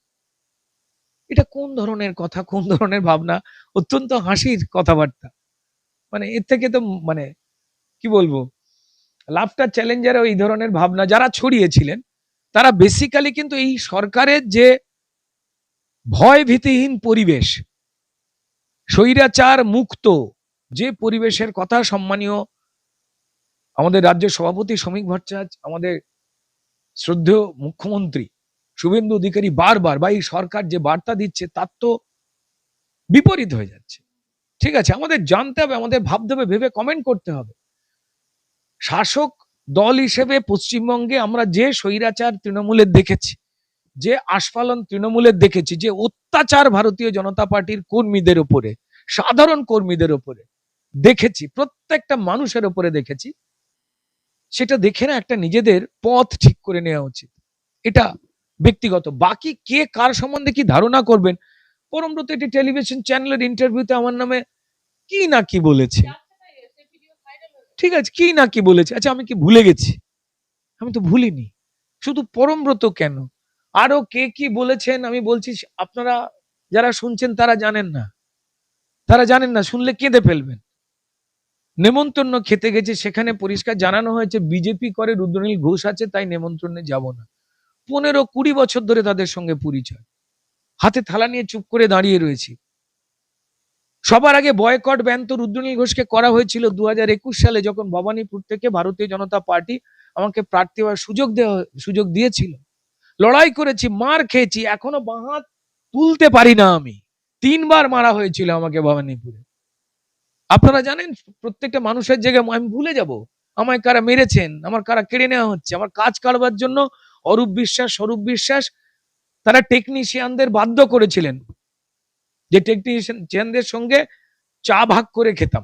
এটা কোন ধরনের কথা, কোন ধরনের ভাবনা, অত্যন্ত হাসির কথাবার্তা। মানে এর থেকে তো, মানে কি বলবো, লাফটার চ্যালেঞ্জারও এই ধরনের ভাবনা যারা ছড়িয়েছিলেন, তারা বেসিক্যালি কিন্তু এই সরকারের যে ভয় ভীতিহীন পরিবেশ, স্বৈরাচার মুক্ত যে পরিবেশের কথা সম্মানীয় আমাদের রাজ্য সভাপতি শ্রমিক ভট্টাচার্য, আমাদের শ্রদ্ধেয় মুখ্যমন্ত্রী শুভেন্দু অধিকারী বারবার, বা এই সরকার যে বার্তা দিচ্ছে, তার তো বিপরীত হয়ে যাচ্ছে। ঠিক আছে, আমাদের জানতে হবে, আমাদের ভাবতে হবে, ভেবে কমেন্ট করতে হবে। শাসক দল হিসেবে পশ্চিমবঙ্গে আমরা যে স্বৈরাচার তৃণমূলের দেখেছি, যে আস্ফালন তৃণমূলের দেখেছি, যে অত্যাচার ভারতীয় জনতা পার্টির কর্মীদের উপরে, সাধারণ কর্মীদের উপরে দেখেছি, প্রত্যেকটা মানুষের উপরে দেখেছি, সেটা দেখে না একটা নিজেদের পথ ঠিক করে নেওয়া উচিত। এটা ব্যক্তিগত। বাকি কে কার সম্বন্ধে কি ধারণা করবেন, পরমব্রত একটি টেলিভিশন চ্যানেলের ইন্টারভিউতে আমার নামে কি না কি বলেছে। ঠিক আছে, কি না কি বলেছে, আচ্ছা আমি কি ভুলে গেছি? আমি তো ভুলিনি। শুধু পরমব্রত কেন, আরো কে কি বলেছেন আমি বলছি, আপনারা যারা শুনছেন তারা জানেন না, তারা জানেন না, শুনলে কেঁদে ফেলবেন। নেমন্তন্ন খেতে গেছে, সেখানে পরিষ্কার জানানো হয়েছে বিজেপি করে, রুদ্রনীল ঘোষ আছে, তাই নেমন্ত্রণে যাব না। 15-20 বছর ধরে তাদের সঙ্গে পরিচয়, হাতে থালা নিয়ে চুপ করে দাঁড়িয়ে রয়েছি। সবার আগে বয়কট ব্যান তো রুদ্রনীল ঘোষকে করা হয়েছিল 2021 সালে, যখন ভবানীপুর থেকে ভারতীয় জনতা পার্টি আমাকে প্রার্থী হওয়ার সুযোগ দিয়েছিল। লড়াই করেছি, মার খেয়েছি, এখনো বাঁ হাত তুলতে পারি না আমি। 3বার মারা হয়েছিল আমাকে ভবানীপুরে। আপনারা জানেন প্রত্যেকটা মানুষের জায়গায় আমি ভুলে যাব আমায় কারা মেরেছেন, আমার কারা কেড়ে নেওয়া হচ্ছে। আমার কাজ কারবার জন্য অরূপ বিশ্বাস, স্বরূপ বিশ্বাস তারা টেকনিশিয়ানদের বাধ্য করেছিলেন যে টেকনিশিয়ানদের সঙ্গে চা ভাগ করে খেতাম।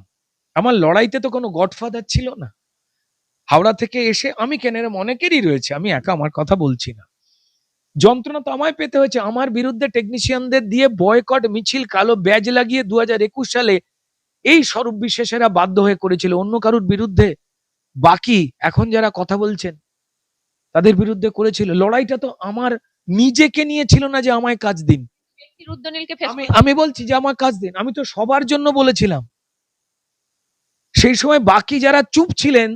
আমার লড়াইতে তো কোনো গডফাদার ছিল না। হাওড়া থেকে এসে আমি কেন, এরম অনেকেরই রয়েছে, আমি একা আমার কথা বলছি না। যন্ত্রণা তো আমায় পেতে হয়েছে। আমার বিরুদ্ধে টেকনিশিয়ানদের দিয়ে বয়কট মিছিল, কালো ব্যাজ লাগিয়ে 2021 সালে এই স্বরূপ বিশ্বাসেরা বাধ্য হয়ে করেছিল, অন্য কারুর বিরুদ্ধে। বাকি এখন যারা কথা বলছেন তাদের বিরুদ্ধে করেছিল। লড়াইটা তো আমার নিজেকে নিয়ে ছিল না যে আমায় কাজ দিন। রুদ্রনীলকে ফেস আমি বলছি যে আমার কাজ দিন, আমি তো সবার জন্য বলেছিলাম। সেই সময় বাকি যারা চুপ ছিলেন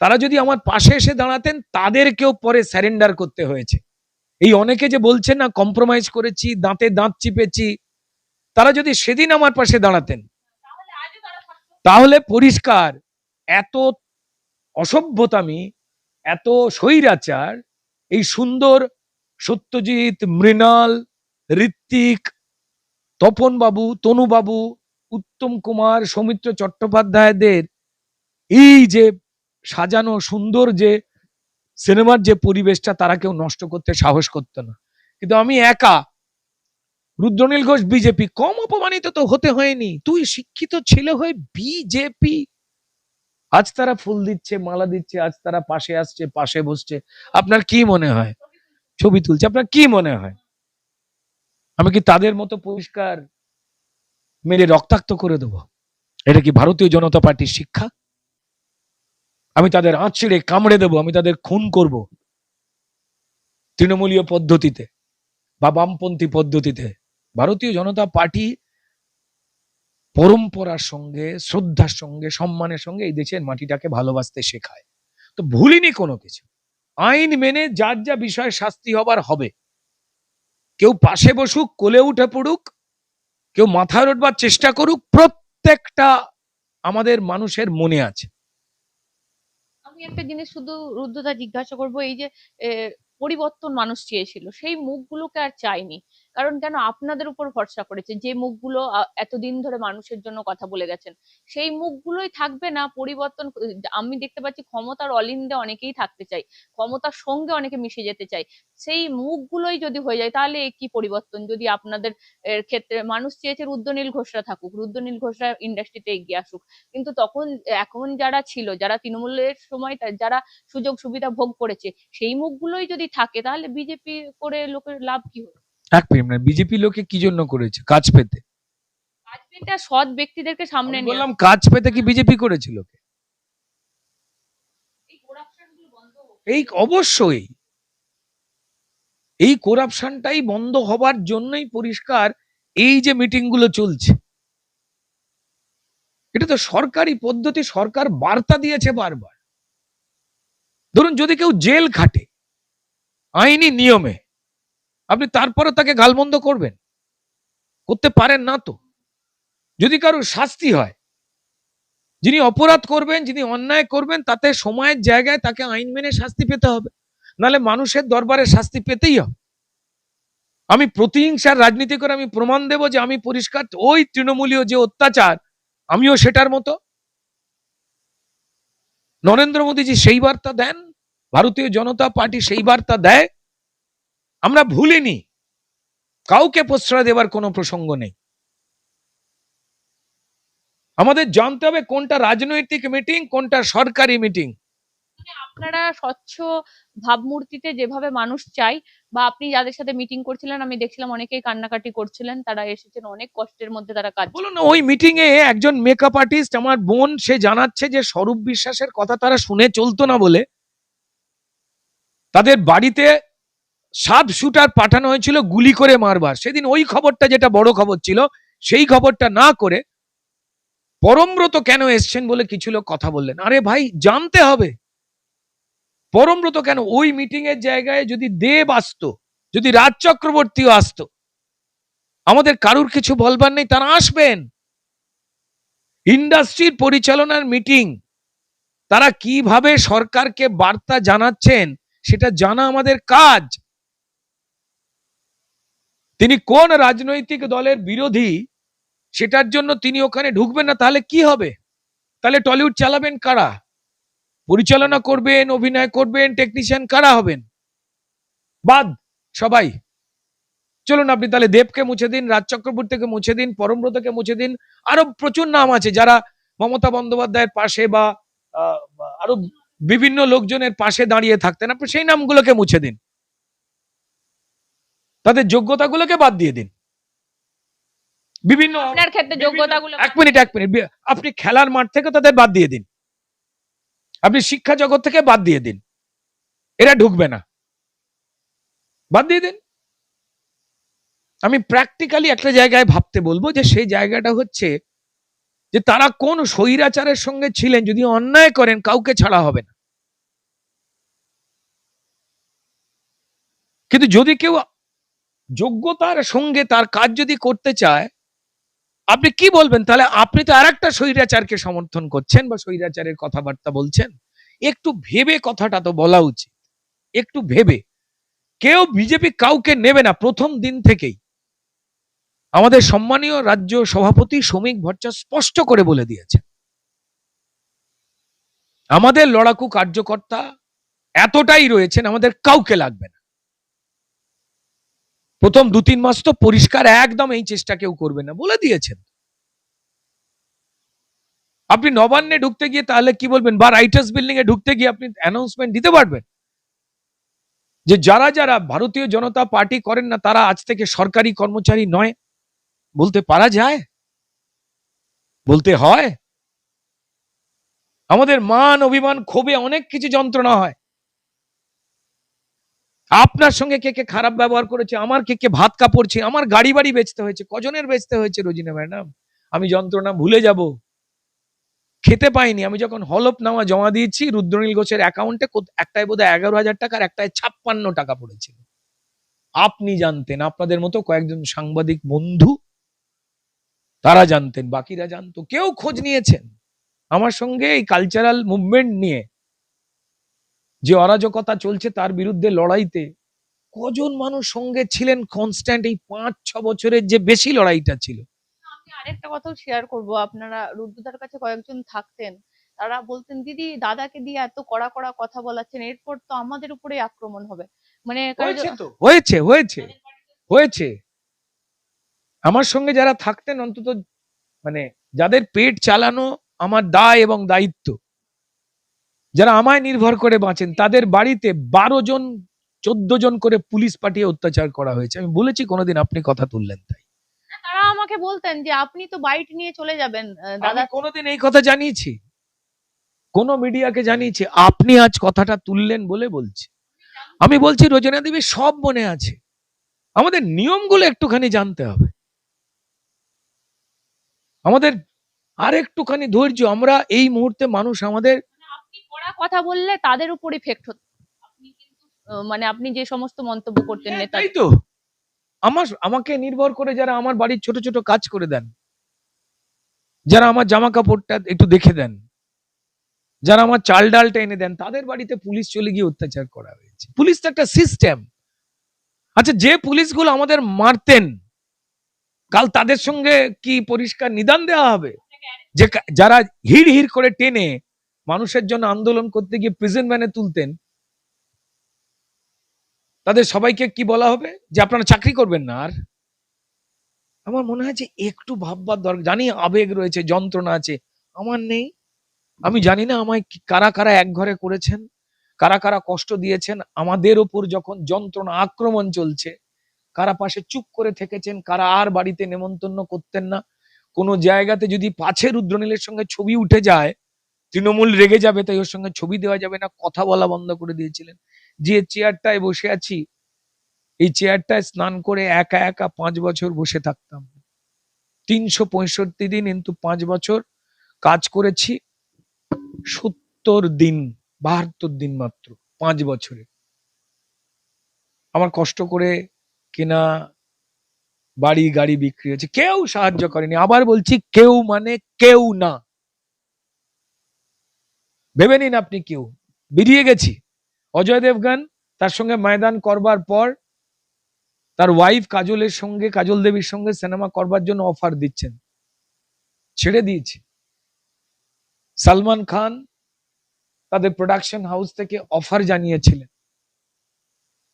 তারা যদি আমার পাশে এসে দাঁড়াতেন, তাদেরকেও পরে স্যারেন্ডার করতে হয়েছে। এই অনেকে যে বলছেন না কম্প্রোমাইজ করেছি, দাঁতে দাঁত চিপেছি, তারা যদি সেদিন আমার পাশে দাঁড়াতেন তাহলে পরিষ্কার এত অসভ্যতামি, এত স্বৈরাচার, এই সুন্দর সত্যজিৎ, মৃণাল, ঋত্বিক, তপন বাবু, তনু বাবু, উত্তম কুমার, সৌমিত্র চট্টোপাধ্যায়দের এই যে সাজানো সুন্দর যে সিনেমার যে পরিবেশটা তারা কেউ নষ্ট করতে সাহস করতো না। কিন্তু আমি একা, রুদ্রনীল ঘোষ বিজেপি, কম অপমানিত তো হতে হয়নি। তুই শিক্ষিত ছেলে হয়ে বিজেপি, আজ তারা ফুল দিচ্ছে, মালা দিচ্ছে, আজ তারা পাশে আসছে, পাশে বসছে। আপনার কি মনে হয়? ছবি তুলছে, আপনার কি মনে হয় আমি কি তাদের মতো পরিষ্কার মেরে রক্তাক্ত করে দেবো? এটা কি ভারতীয় জনতা পার্টির শিক্ষা? আমি তাদের আঁচড়ে কামড়ে দেবো, আমি তাদের খুন করব তৃণমূলীয় পদ্ধতিতে বা বামপন্থী পদ্ধতিতে? ভারতীয় জনতা পার্টি পরম্পরার সঙ্গে, শ্রদ্ধার সঙ্গে, সম্মানের সঙ্গে এই দেশের মাটিটাকে ভালোবাসতে শেখায়। তো ভুলিনি কোনো কিছু। আইন মেনে যার যা বিষয় শাস্তি হবার হবে। কেউ পাশে বসুক, কোলে উঠে পড়ুক, কেউ মাথায় উঠবার চেষ্টা করুক, প্রত্যেকটা আমাদের মানুষের মনে আছে। আমি একটা জিনিস শুধু রুদ্ধদা জিজ্ঞাসা করবো, এই যে পরিবর্তন মানুষ চেয়েছিল, সেই মুখগুলোকে আর চাইনি। কারণ কেন, আপনাদের উপর ভরসা করেছে যে মুখগুলো এতদিন ধরে মানুষের জন্য কথা বলে গেছেন, সেই মুখগুলোই থাকবে না। পরিবর্তন আমি দেখতে পাচ্ছি ক্ষমতার অলিন্দে অনেকেই থাকতে চাই, ক্ষমতার সঙ্গে অনেকে মিশে যেতে চাই। সেই মুখগুলোই যদি হয়ে যায় তাহলে কি পরিবর্তন? যদি আপনাদের ক্ষেত্রে মানুষ চেয়েছে রুদ্রনীল ঘোষরা থাকুক, রুদ্রনীল ঘোষরা ইন্ডাস্ট্রিতে এগিয়ে আসুক, কিন্তু তখন এখন যারা ছিল, যারা তৃণমূলের সময় যারা সুযোগ সুবিধা ভোগ করেছে, সেই মুখগুলোই যদি থাকে তাহলে বিজেপি করে লোকের লাভ কি হলো? এক মিনিট, বিজেপি লোকে কি জন্য করেছে? কাজ পেতে। কাজ পেতে আর সৎ ব্যক্তিদেরকে সামনে নিয়ে বললাম কাজ পেতে কি বিজেপি করেছিল? এই corruption গুলো বন্ধ হোক। এই অবশ্যই এই করাপশনটাই বন্ধ হবার জন্যই পরিষ্কার এই যে মিটিং গুলো চলছে। এটা তো সরকারি পদ্ধতি, সরকার বার্তা দিয়েছে বারবার। ধরুন যদি কেউ জেল খাটে আইনি নিয়মে, আপনি তারপরে তাকে গালমন্দ করবেন? করতে পারেন না তো। যদি কারোর শাস্তি হয়, যিনি অপরাধ করবেন, যিনি অন্যায় করবেন, তাতে সময়ের জায়গায় তাকে আইন মেনে শাস্তি পেতে হবে, নাহলে মানুষের দরবারে শাস্তি পেতেই হবে। আমি প্রতিহিংসার রাজনীতি করে আমি প্রমাণ দেব যে আমি পরিষ্কার ওই তৃণমূলীয় যে অত্যাচার, আমিও সেটার মতো। নরেন্দ্র মোদীজি সেই বার্তা দেন, ভারতীয় জনতা পার্টি সেই বার্তা দেয়। আমরা ভুলিনি, কাউকে প্রশ্রয় দেবার কোনো প্রসঙ্গ নেই। আমাদের জানতে হবে কোনটা রাজনৈতিক মিটিং, কোনটা সরকারি মিটিং। আপনারা স্বচ্ছ ভাবমূর্তিতে যেভাবে মানুষ চাই, বা আপনি যাদের সাথে মিটিং করছিলেন আমি দেখছিলাম অনেকেই কান্নাকাটি করছিলেন, তারা এসেছেন অনেক কষ্টের মধ্যে তারা কাজ। বলুন না, ওই মিটিং এ একজন মেকআপ আর্টিস্ট আমার বোন, সে জানাচ্ছে যে স্বরূপ বিশ্বাসের কথা তারা শুনে চলতো না বলে তাদের বাড়িতে সাব শুটার পাঠানো হয়েছিল গুলি করে মারবার। সেদিন ওই খবরটা, যেটা বড় খবর ছিল, সেই খবরটা না করে পরমব্রত কেন এসছেন বলে কিছু লোক কথা বললেন। আরে ভাই, জানতে হবে পরমব্রত কেন। ওই মিটিং এর জায়গায় যদি দেব আসতো, যদি রাজ চক্রবর্তীও আসতো, আমাদের কারুর কিছু বলবার নেই, তারা আসবেন। ইন্ডাস্ট্রির পরিচালনার মিটিং, তারা কিভাবে সরকারকে বার্তা জানাচ্ছেন সেটা জানা আমাদের কাজ। তিনি কোন রাজনৈতিক দলের বিরোধী সেটার জন্য তিনি ওখানে ঢুকবেন না, তাহলে কি হবে? তাহলে টলিউড চালাবেন কারা? পরিচালনা করবেন, অভিনয় করবেন, টেকনিশিয়ান কারা হবেন? বাদ সবাই। চলুন আপনি তাহলে দেবকে মুছে দিন, রাজ চক্রবর্তীকে মুছে দিন, পরমব্রতকে মুছে দিন, আরো প্রচুর নাম আছে যারা মমতা বন্দ্যোপাধ্যায়ের পাশে বা আরো বিভিন্ন লোকজনের পাশে দাঁড়িয়ে থাকতেন, আপনি সেই নামগুলোকে মুছে দিন, তাদের যোগ্যতাগুলোকে বাদ দিয়ে দিন। বিভিন্ন আপনার ক্ষেত্রে যোগ্যতাগুলো এক মিনিট আপনি খেলার মাঠ থেকে তাদের বাদ দিয়ে দিন, আপনি শিক্ষা জগৎ থেকে বাদ দিয়ে দিন, এরা ঢুকবে না, বাদ দিয়ে দিন। আমি প্র্যাকটিক্যালি একটা জায়গায় ভাবতে বলবো, যে সেই জায়গাটা হচ্ছে যে তারা কোন স্বৈরাচারের সঙ্গে ছিলেন, যদি অন্যায় করেন কাউকে ছাড়া হবে না। কিন্তু যদি কেউ যোগ্যতার সঙ্গে তার কাজ যদি করতে চায়, আপনি কি বলবেন? তাহলে আপনি তো আর একটা স্বৈরাচারকে সমর্থন করছেন বা স্বৈরাচারের কথাবার্তা বলছেন। একটু ভেবে কথাটা তো বলা উচিত, একটু ভেবে। কেউ বিজেপি কাউকে নেবে না প্রথম দিন থেকেই। আমাদের সম্মানীয় রাজ্য সভাপতি শ্রমিক ভট্টাচার্য স্পষ্ট করে বলে দিয়েছে, আমাদের লড়াকু কার্যকর্তা এতটাই রয়েছেন, আমাদের কাউকে লাগবে না। প্রথম 2-3 মাস তো পরিষ্কার একদম এই চেষ্টা কেউ করবে না বলে দিয়েছেন। আপনি নবান্নে ঢুকতে গিয়ে তাহলে কি বলবেন, বা রাইটার্স বিল্ডিং এ ঢুকতে গিয়ে আপনি অ্যানাউন্সমেন্ট দিতে পারবেন যে যারা যারা ভারতীয় জনতা পার্টি করেন না তারা আজ থেকে সরকারি কর্মচারী নয়? বলতে পারা যায়? বলতে হয়? আমাদের মান অভিমান ক্ষোভে অনেক কিছু যন্ত্রণা হয়। আপনার সঙ্গে কে কে খারাপ ব্যবহার করেছে, আমার কে কে ভাত কাপড়ছে, আমার গাড়ি বাড়ি বেচতে হয়েছে, কজনের বেচতে হয়েছে রোজিনা ম্যাডাম, আমি যন্ত্রণা ভুলে যাব? খেতে পাইনি, আমি যখন হলফনামা জমা দিয়েছি রুদ্রনীল ঘোষের অ্যাকাউন্টে, একটাই বোধহয় 11,000 টাকা আর একটায় 56 টাকা পড়েছিল। আপনি জানতেন, আপনাদের মতো কয়েকজন সাংবাদিক বন্ধু তারা জানতেন, বাকিরা জানতো। কেউ খোঁজ নিয়েছেন আমার সঙ্গে এই কালচারাল মুভমেন্ট নিয়ে যে অরাজকতা চলছে তার বিরুদ্ধে লড়াইতে? কজন মানুষ সঙ্গে ছিলেন কনস্ট্যান্ট? এই 5-6 বছরের যে বেশি লড়াইটা ছিল। আমি আরেকটা কথাও শেয়ার করব, আপনারা রুদ্রদার কাছে কয়েকজন থাকতেন, তারা বলতেন দিদি দাদাকে দিয়ে এত কড়া কড়া কথা বলাচ্ছেন, এরপর তো আমাদের উপরেই আক্রমণ হবে। মানে হয়েছে তো, হয়েছে হয়েছে হয়েছে। আমার সঙ্গে যারা থাকতেন, অন্তত মানে যাদের পেট চালানো আমার দায় এবং দায়িত্ব, যারা আমায় নির্ভর করে বাঁচেন, তাদের বাড়িতে 12 জন 14 জন করে পুলিশ পাঠিয়ে অত্যাচার করা হয়েছে। আমি বলেছি কোনোদিন? আপনি কথা তুললেন তাই। তারা আমাকে বলতেন যে আপনি তো বাইট নিয়ে চলে যাবেন আমি দাদা। কোনোদিন এই কথা জানিয়েছি? কোন মিডিয়াকে জানিয়েছি? আপনি আজ কথাটা তুললেন বলে বলছি। আমি বলছি রোজনা দেবী সব মনে আছে, আমাদের নিয়মগুলো একটুখানি জানতে হবে, আমাদের আর একটুখানি ধৈর্য। আমরা এই মুহূর্তে মানুষ, আমাদের আপনি কড়া কথা বললে তাদের উপর ইফেক্ট হতো। আপনি কিন্তু মানে আপনি যে সমস্ত মন্তব্য করতেন নেতা, তাই তো। আমাকে নির্ভর করে যারা আমার বাড়ির ছোট ছোট কাজ করে দেন, যারা আমার জামা কাপড়টা একটু দেখে দেন, যারা আমার চাল ডালটা এনে দেন, তাদের বাড়িতে পুলিশ চলে গিয়ে অত্যাচার করা হয়েছে। পুলিশ তো একটা সিস্টেম। আচ্ছা, যে পুলিশগুলো আমাদের মারতেন, কাল তাদের সঙ্গে কি পরিষ্কার নিদান দেওয়া হবে? যে যারা হিড় হিড় করে টেনে মানুষের জন্য আন্দোলন করতে গিয়ে প্রিজন ভ্যানে তুলতেন, তাদের সবাইকে কি বলা হবে? যে আপনারা চাকরি করবেন না আর? আমার মনে হয় যে একটু ভাববার দরকার। জানি আবেগ রয়েছে, যন্ত্রণা আছে, আমার নেই। আমি জানি না আমায় কারা কারা এক ঘরে করেছেন, কারা কারা কষ্ট দিয়েছেন। আমাদের ওপর যখন যন্ত্রণা আক্রমণ চলছে, কারা পাশে চুপ করে থেকেছেন, কারা আর বাড়িতে নেমন্তন্ন করতেন না। কোনো জায়গাতে যদি পাছে রুদ্রনীলের সঙ্গে ছবি উঠে যায়, তৃণমূল রেগে যাবে, তাই ওর সঙ্গে ছবি দেওয়া যাবে না, কথা বলা বন্ধ করে দিয়েছিলেন। যে চেয়ারটায় বসে আছি, এই চেয়ারটায় স্নান করে একা একা 5 বছর বসে থাকতাম। 365 দিন, কিন্তু 5 বছর কাজ করেছি 70 দিন, 72 দিন মাত্র 5 বছরে। আমার কষ্ট করে কেনা বাড়ি গাড়ি বিক্রি হয়েছে, কেউ সাহায্য করেনি। আবার বলছি, কেউ মানে কেউ না। ভেবে নিন আপনি কেউ। বেরিয়ে গেছি। অজয় দেবগন তার সঙ্গে ময়দান করবার পর তার ওয়াইফ কাজলের সঙ্গে, কাজল দেবীর সঙ্গে সিনেমা করবার জন্য অফার দিচ্ছেন, ছেড়ে দিয়েছি। সালমান খান তাদের প্রোডাকশন হাউস থেকে অফার জানিয়েছিলেন,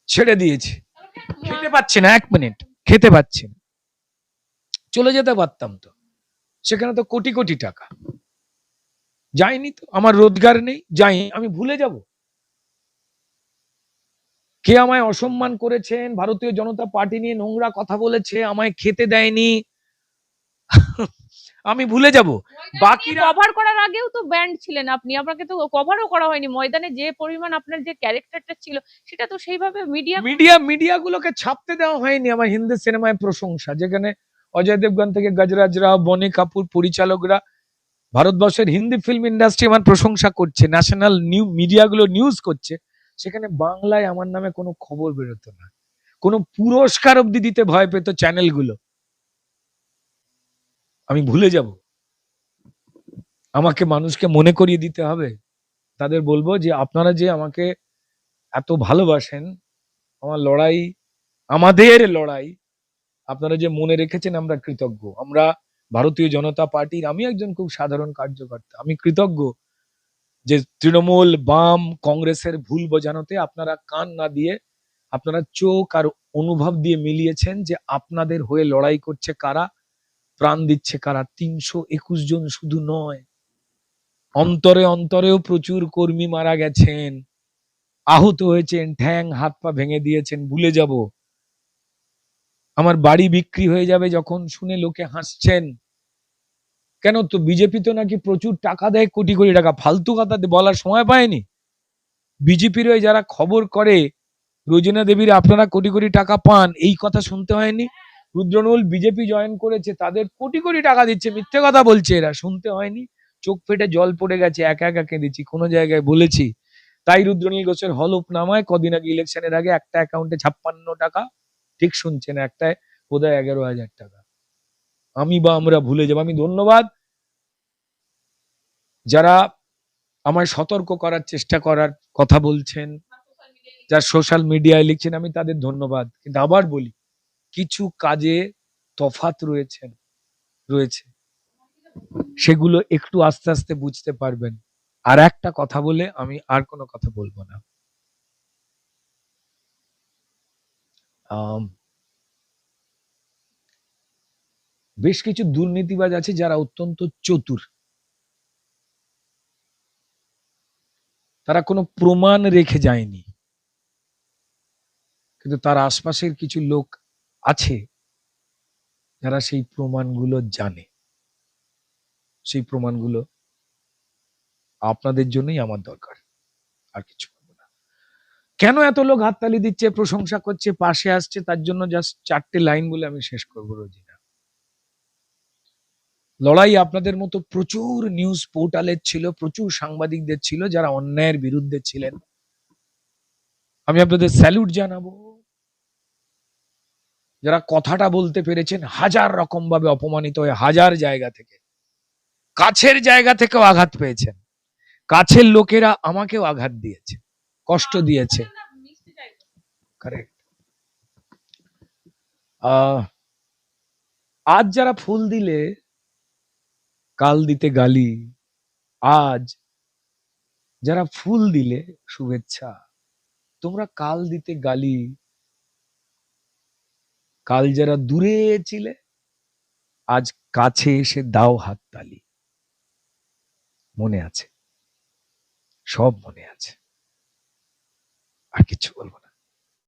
ছেড়ে দিয়েছি। খেতে পাচ্ছি না, 1 মিনিট, খেতে পাচ্ছি না। চলে যেতে পারতাম তো, সেখানে তো কোটি কোটি টাকা। যাইনি তো, আমার রোজগার নেই, যাই, আমি ভুলে যাব। কে আমায় অসম্মান করেছেন, ভারতীয় জনতা পার্টি নিয়ে নোংরা কথা বলেছে, আমায় খেতে দেয়নি, আমি ভুলে যাব। বাকিরা কভার করার আগেও তো ব্যান্ড ছিলেন আপনি, আপনাকে তো কভারও করা হয়নি। ময়দানে যে পরিমাণ আপনার যে ক্যারেক্টারটা ছিল সেটা তো সেইভাবে মিডিয়াগুলোকে ছাপতে দেওয়া হয়নি আমার হিন্দি সিনেমায় প্রশংসা, যেখানে অজয় দেবগন থেকে গজরাজ রাও, বনি কাপুর পরিচালকরা, ভারতবর্ষের হিন্দি ফিল্ম ইন্ডাস্ট্রি আমার প্রশংসা করছে, ন্যাশনাল মিডিয়াগুলো নিউজ করছে, সেখানে বাংলায় আমার নামে কোনো খবর বেরোতো না, কোনো পুরস্কার অব্দি দিতে ভয় পেত চ্যানেলগুলো। আমি ভুলে যাব? আমাকে মানুষকে মনে করিয়ে দিতে হবে। তাদের বলবো যে আপনারা যে আমাকে এত ভালোবাসেন, আমার লড়াই, আমাদের লড়াই আপনারা যে মনে রেখেছেন, আমরা কৃতজ্ঞ। আমরা ভারতীয় জনতা পার্টির, আমি একজন খুব সাধারণ কার্যকর্তা, আমি কৃতজ্ঞ যে তৃণমূল, বাম, কংগ্রেসের ভুল বোঝানোতে আপনারা কান না দিয়ে, আপনারা চোখ আর অনুভব দিয়ে মিলিয়েছেন যে আপনাদের হয়ে লড়াই করছে কারা, প্রাণ দিচ্ছে কারা। 321 জন শুধু নয়, অন্তরে অন্তরেও প্রচুর কর্মী মারা গেছেন, আহত হয়েছেন, ঠ্যাং হাত পা ভেঙে দিয়েছেন, ভুলে যাব? আমার বাড়ি বিক্রি হয়ে যাবে যখন শুনে লোকে হাসছেন, কেন? তো বিজেপি তো নাকি প্রচুর টাকা দেয়, কোটি কোটি টাকা। ফালতু কথা বলার সময় পায়নি। বিজেপির হয়ে যারা খবর করে, রোজিনা দেবীর আপনারা কোটি কোটি টাকা পান, এই কথা শুনতে হয়নি? রুদ্রনীল বিজেপি জয়েন করেছে, তাদের কোটি কোটি টাকা দিচ্ছে, মিথ্যে কথা বলছে এরা, শুনতে হয়নি? চোখ ফেটে জল পড়ে গেছে, একা একা কেঁদেছি, কোনো জায়গায় বলেছি? তাই রুদ্রনীল ঘোষের হলফনামায় কদিন আগে ইলেকশনের আগে একটা অ্যাকাউন্টে 56 টাকা, ঠিক শুনছেন, একটায় বোধহয় 11,000 টাকা। আমি বা আমরা ভুলে যাব? আমি ধন্যবাদ যারা আমায় সতর্ক করার চেষ্টা করার কথা বলছেন, যারা সোশ্যাল মিডিয়ায় লিখছেন, আমি তাদের ধন্যবাদ। কিন্তু আবার বলি, কিছু কাজে তফাৎ রয়েছে, সেগুলো একটু আস্তে আস্তে বুঝতে পারবেন। আর একটা কথা বলে আমি আর কোনো কথা বলবো না। বেশ কিছু দুর্নীতিবাজ আছে যারা অত্যন্ত চতুর, তারা কোনো প্রমাণ রেখে যায়নি, কিন্তু তার আশপাশের কিছু লোক আছে যারা সেই প্রমাণগুলো জানে। সেই প্রমাণগুলো আপনাদের জন্যই আমার দরকার, আর কিছু বলবো না। কেন এত লোক হাততালি দিচ্ছে, প্রশংসা করছে, পাশে আসছে, তার জন্য জাস্ট 4টে লাইন বলে আমি শেষ করবো। রোজিনা, লড়াই আপনাদের মতো প্রচুর নিউজ পোর্টালের ছিল, প্রচুর সাংবাদিকদের ছিল যারা অন্যায়ের বিরুদ্ধে ছিলেন। আমি আপনাদের স্যালুট জানাবো। যারা কথাটা বলতে পেরেছেন, হাজার রকম ভাবে অপমানিত হয়ে, হাজার জায়গা থেকে, কাছের জায়গা থেকেও আঘাত পেয়েছেন, কাছের লোকেরা আমাকেও আঘাত দিয়েছে, কষ্ট দিয়েছে। কারেক্ট। আজ যারা ফুল দিলে কাল দিতে গালি, আজ যারা ফুল দিলে শুভেচ্ছা, তোমরা কাল দিতে গালি। কাল যারা দূরে ছিলে, আজ কাছে এসে দাও হাততালি। মনে আছে, সব মনে আছে, আর কিছু বলবো না।